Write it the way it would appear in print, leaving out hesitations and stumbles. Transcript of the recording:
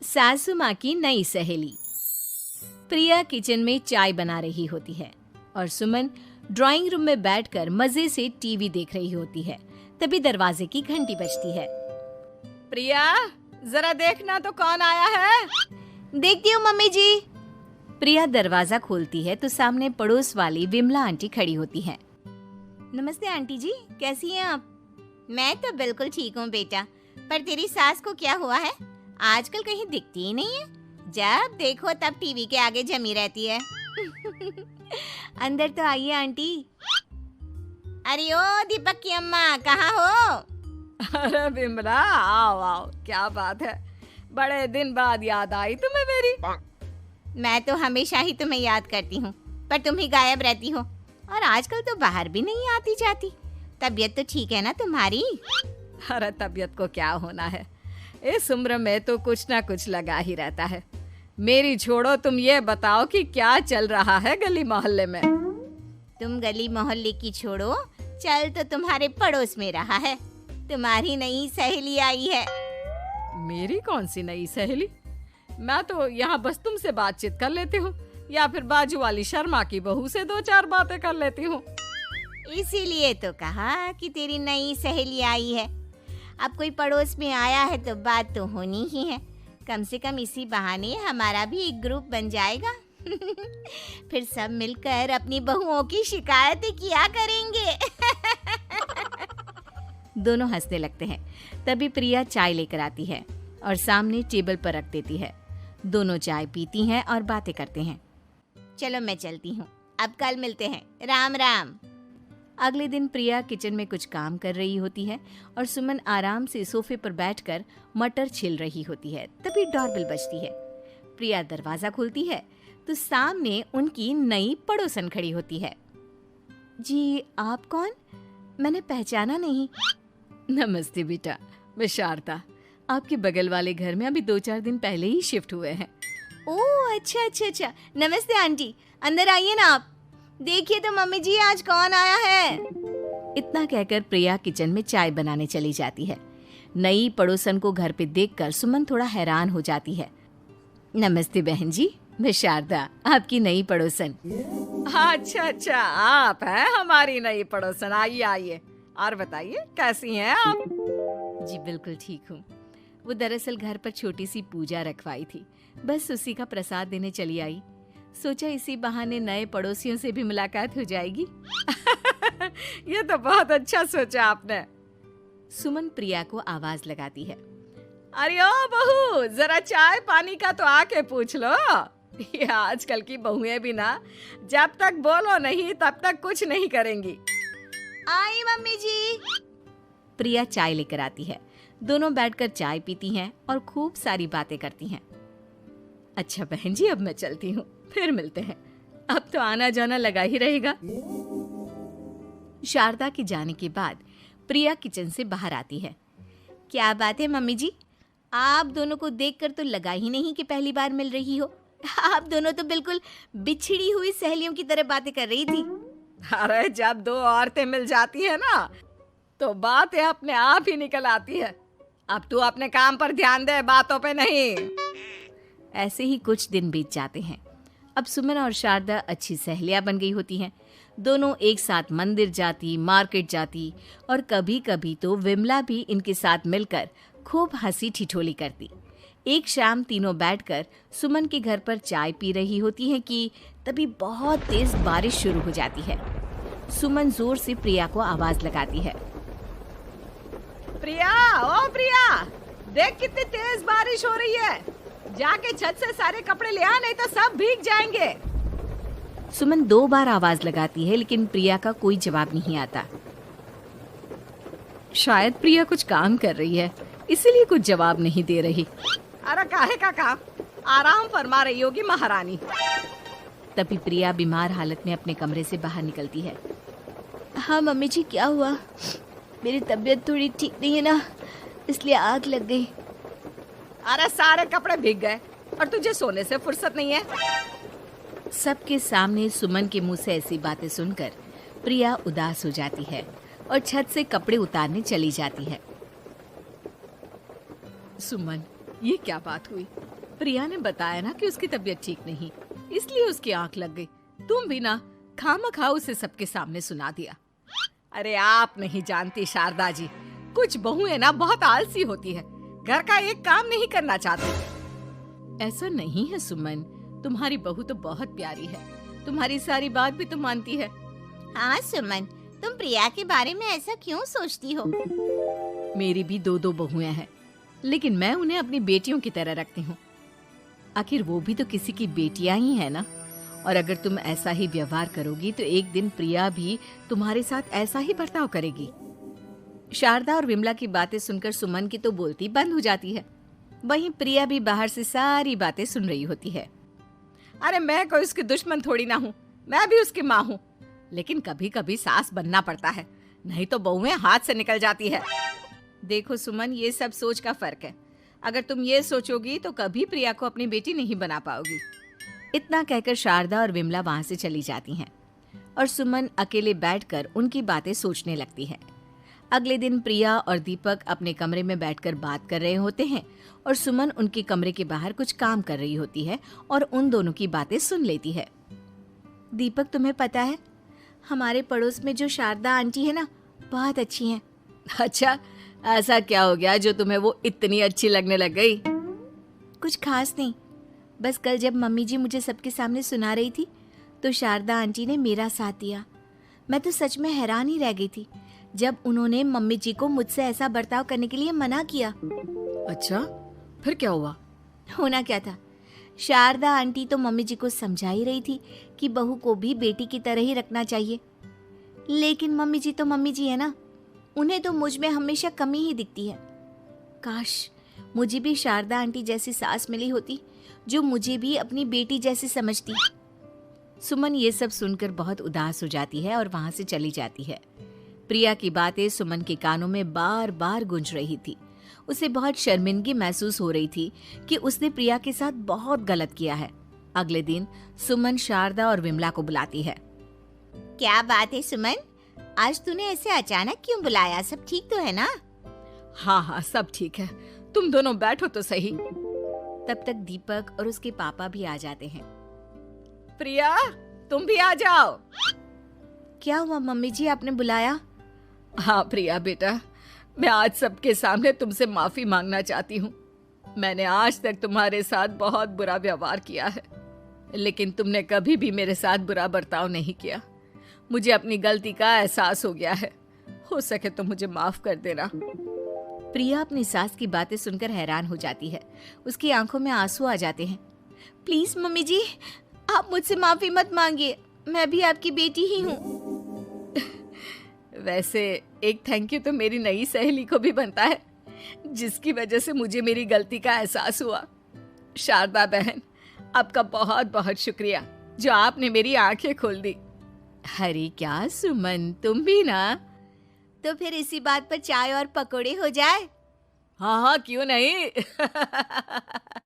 सासू माँ की नई सहेली। प्रिया किचन में चाय बना रही होती है और सुमन ड्राइंग रूम में बैठकर मजे से टीवी देख रही होती है। तभी दरवाजे की घंटी बजती है। प्रिया, जरा देखना तो कौन आया है। देखती हूँ मम्मी जी। प्रिया दरवाजा खोलती है तो सामने पड़ोस वाली विमला आंटी खड़ी होती है। नमस्ते आंटी जी, कैसी हैं आप? मैं तो बिल्कुल ठीक हूँ बेटा, पर तेरी सास को क्या हुआ है? आजकल कहीं दिखती ही नहीं है। जब देखो तब टीवी के आगे जमी रहती है। अंदर तो आइए आंटी। अरे ओ दीपक की अम्मा, कहाँ हो? अरे बिमला, आओ आओ, क्या बात है, बड़े दिन बाद याद आई तुम्हें मेरी। मैं तो हमेशा ही तुम्हें याद करती हूँ, पर तुम ही गायब रहती हो और आजकल तो बाहर भी नहीं आती जाती। तबीयत तो ठीक है ना तुम्हारी? अरे तबीयत को क्या होना है, इस उम्र में तो कुछ ना कुछ लगा ही रहता है। मेरी छोड़ो, तुम ये बताओ कि क्या चल रहा है गली मोहल्ले में। तुम गली मोहल्ले की छोड़ो, चल तो तुम्हारे पड़ोस में रहा है। तुम्हारी नई सहेली आई है। मेरी कौन सी नई सहेली? मैं तो यहाँ बस तुमसे बातचीत कर लेती हूँ या फिर बाजू वाली शर्मा की बहू से दो चार बातें कर लेती हूँ। इसीलिए तो कहा कि तेरी नई सहेली आई है। अब कोई पड़ोस में आया है तो बात तो होनी ही है। कम से कम इसी बहाने हमारा भी एक ग्रुप बन जाएगा। फिर सब मिलकर अपनी बहुओं की शिकायतें किया करेंगे। दोनों हंसने लगते हैं। तभी प्रिया चाय लेकर आती है और सामने टेबल पर रख देती है। दोनों चाय पीती हैं और बातें करते हैं। चलो मैं चलती हूँ, अब कल मिलते हैं। राम राम। अगले दिन प्रिया किचन में कुछ काम कर रही होती है और सुमन आराम से सोफे पर बैठकर मटर छिल रही होती है। तभी डोरबेल बजती है। प्रिया दरवाजा खोलती है तो सामने उनकी नई पड़ोसन खड़ी होती है। जी, आप कौन? मैंने पहचाना नहीं। नमस्ते बेटा, मैं शारदा, आपके बगल वाले घर में अभी 2-4 दिन पहले ही शिफ्ट हुए हैं। ओह अच्छा। नमस्ते आंटी, अंदर आइए ना आप। देखिए तो मम्मी जी, आज कौन आया है। इतना कहकर प्रिया किचन में चाय बनाने चली जाती है। नई पड़ोसन को घर पे देखकर सुमन थोड़ा हैरान हो जाती है। नमस्ते बहन जी, मैं शारदा, आपकी नई पड़ोसन। अच्छा, आप हैं हमारी नई पड़ोसन। आइए आइए, और बताइए कैसी हैं आप? जी बिल्कुल ठीक हूँ। वो दरअसल घर पर छोटी सी पूजा रखवाई थी, बस उसी का प्रसाद देने चली आई। सोचा इसी बहाने नए पड़ोसियों से भी मुलाकात हो जाएगी। ये तो बहुत अच्छा सोचा आपने। सुमन प्रिया को आवाज लगाती है। अरे ओ बहू, जरा चाय पानी का तो आके पूछ लो। ये आजकल की बहुएं भी ना, जब तक बोलो नहीं तब तक कुछ नहीं करेंगी। आई मम्मी जी। प्रिया चाय लेकर आती है। दोनों बैठकर चाय पीती हैं और खूब सारी बातें करती हैं। अच्छा बहन जी, अब मैं चलती हूँ, फिर मिलते हैं। अब तो आना जाना लगा ही रहेगा। शारदा के जाने के बाद प्रिया किचन से बाहर आती है। क्या बात है मम्मी जी, आप दोनों को देखकर तो लगा ही नहीं कि पहली बार मिल रही हो। आप दोनों तो बिल्कुल बिछड़ी हुई सहेलियों की तरह बातें कर रही थी। अरे जब दो औरतें मिल जाती है ना, तो बातें अपने आप ही निकल आती है। अब तू अपने काम पर ध्यान दे, बातों पे नहीं। ऐसे ही कुछ दिन बीत जाते हैं। अब सुमन और शारदा अच्छी सहेलियां बन गई होती हैं। दोनों एक साथ मंदिर जाती, मार्केट जाती और कभी कभी तो विमला भी इनके साथ मिलकर खूब हंसी ठिठोली करती। एक शाम तीनों बैठकर सुमन के घर पर चाय पी रही होती हैं कि तभी बहुत तेज बारिश शुरू हो जाती है। सुमन जोर से प्रिया को आवाज लगाती है। प्रिया, ओ प्रिया, देख कितनी तेज बारिश हो रही है। जाके छत से सारे कपड़े ले आ, नहीं तो सब भीग जाएंगे। सुमन 2 बार आवाज लगाती है लेकिन प्रिया का कोई जवाब नहीं आता। शायद प्रिया कुछ काम कर रही है, इसीलिए कुछ जवाब नहीं दे रही। अरे काहे का काम, आराम फरमा रही होगी महारानी। तभी प्रिया बीमार हालत में अपने कमरे से बाहर निकलती है। हाँ मम्मी जी, क्या हुआ? मेरी तबीयत थोड़ी ठीक नहीं है ना, इसलिए आग लग गई। अरे सारे कपड़े भीग गए और तुझे सोने से फुर्सत नहीं है। सबके सामने सुमन के मुंह से ऐसी बातें सुनकर प्रिया उदास हो जाती है और छत से कपड़े उतारने चली जाती है। सुमन, ये क्या बात हुई? प्रिया ने बताया ना कि उसकी तबीयत ठीक नहीं, इसलिए उसकी आंख लग गई। तुम भी ना खामखा उसे सबके सामने सुना दिया। अरे आप नहीं जानती शारदा जी, कुछ बहुएं ना बहुत आलसी होती है, घर का एक काम नहीं करना चाहती। ऐसा नहीं है सुमन, तुम्हारी बहू तो बहुत प्यारी है, तुम्हारी सारी बात भी तो मानती है। हाँ सुमन, तुम प्रिया के बारे में ऐसा क्यों सोचती हो? मेरी भी दो दो बहुएं हैं, लेकिन मैं उन्हें अपनी बेटियों की तरह रखती हूँ। आखिर वो भी तो किसी की बेटियां ही है ना। और अगर तुम ऐसा ही व्यवहार करोगी तो एक दिन प्रिया भी तुम्हारे साथ ऐसा ही बर्ताव करेगी। शारदा और विमला की बातें सुनकर सुमन की तो बोलती बंद हो जाती है। वहीं प्रिया भी बाहर से सारी बातें सुन रही होती है। अरे मैं कोई उसकी दुश्मन थोड़ी ना हूँ, मैं भी उसकी माँ हूँ, लेकिन कभी कभी सास बनना पड़ता है, नहीं तो बहुएं हाथ से निकल जाती है। देखो सुमन, ये सब सोच का फर्क है। अगर तुम ये सोचोगी तो कभी प्रिया को अपनी बेटी नहीं बना पाओगी। इतना कहकर शारदा और विमला वहां से चली जाती हैं और सुमन अकेले बैठकर उनकी बातें सोचने लगती है। अगले दिन प्रिया और दीपक अपने कमरे में बैठकर बात कर रहे होते हैं और सुमन उनके कमरे के बाहर कुछ काम कर रही होती है और उन दोनों की बातें सुन लेती है। दीपक, तुम्हें पता है हमारे पड़ोस में जो शारदा आंटी है ना, बहुत अच्छी हैं। अच्छा, ऐसा क्या हो गया जो तुम्हें वो इतनी अच्छी लगने लग गई? कुछ खास नहीं, बस कल जब मम्मी जी मुझे सबके सामने सुना रही थी तो शारदा आंटी ने मेरा साथ दिया। मैं तो सच में हैरान ही रह गई थी जब उन्होंने मम्मी जी को मुझसे ऐसा बर्ताव करने के लिए मना किया। अच्छा, फिर क्या हुआ? होना क्या था, शारदा आंटी तो मम्मी जी को समझा ही रही थी कि बहू को भी बेटी की तरह ही रखना चाहिए, लेकिन मम्मी जी तो मम्मी जी है ना, उन्हें तो मुझ में हमेशा कमी ही दिखती है। काश मुझे भी शारदा आंटी जैसी सास मिली होती जो मुझे भी अपनी बेटी जैसी समझती। सुमन ये सब सुनकर बहुत उदास हो जाती है और वहां से चली जाती है। प्रिया की बातें सुमन के कानों में बार बार गूंज रही थी। उसे बहुत शर्मिंदगी महसूस हो रही थी कि उसने प्रिया के साथ बहुत गलत किया है। अगले दिन सुमन शारदा और विमला को बुलाती है। क्या बात है सुमन, आज तूने ऐसे अचानक क्यों बुलाया? सब ठीक तो है ना? हाँ हाँ, सब ठीक है, तुम दोनों बैठो तो सही। तब तक दीपक और उसके पापा भी आ जाते हैं। प्रिया, तुम भी आ जाओ। क्या हुआ मम्मी जी, आपने बुलाया? हाँ प्रिया बेटा, मैं आज सबके सामने तुमसे माफी मांगना चाहती हूँ। मैंने आज तक तुम्हारे साथ बहुत बुरा व्यवहार किया है, लेकिन तुमने कभी भी मेरे साथ बुरा बर्ताव नहीं किया। मुझे अपनी गलती का एहसास हो गया है, हो सके तो मुझे माफ कर देना। प्रिया अपनी सास की बातें सुनकर हैरान हो जाती है। उसकी आंखों में आंसू आ जाते हैं। प्लीज मम्मी जी, आप मुझसे माफी मत मांगिए, मैं भी आपकी बेटी ही हूँ। वैसे एक थैंक यू तो मेरी नई सहेली को भी बनता है, जिसकी वजह से मुझे मेरी गलती का एहसास हुआ। शारदा बहन, आपका बहुत बहुत शुक्रिया जो आपने मेरी आंखें खोल दी। अरे क्या सुमन, तुम भी ना। तो फिर इसी बात पर चाय और पकोड़े हो जाए। हाँ हाँ, क्यों नहीं।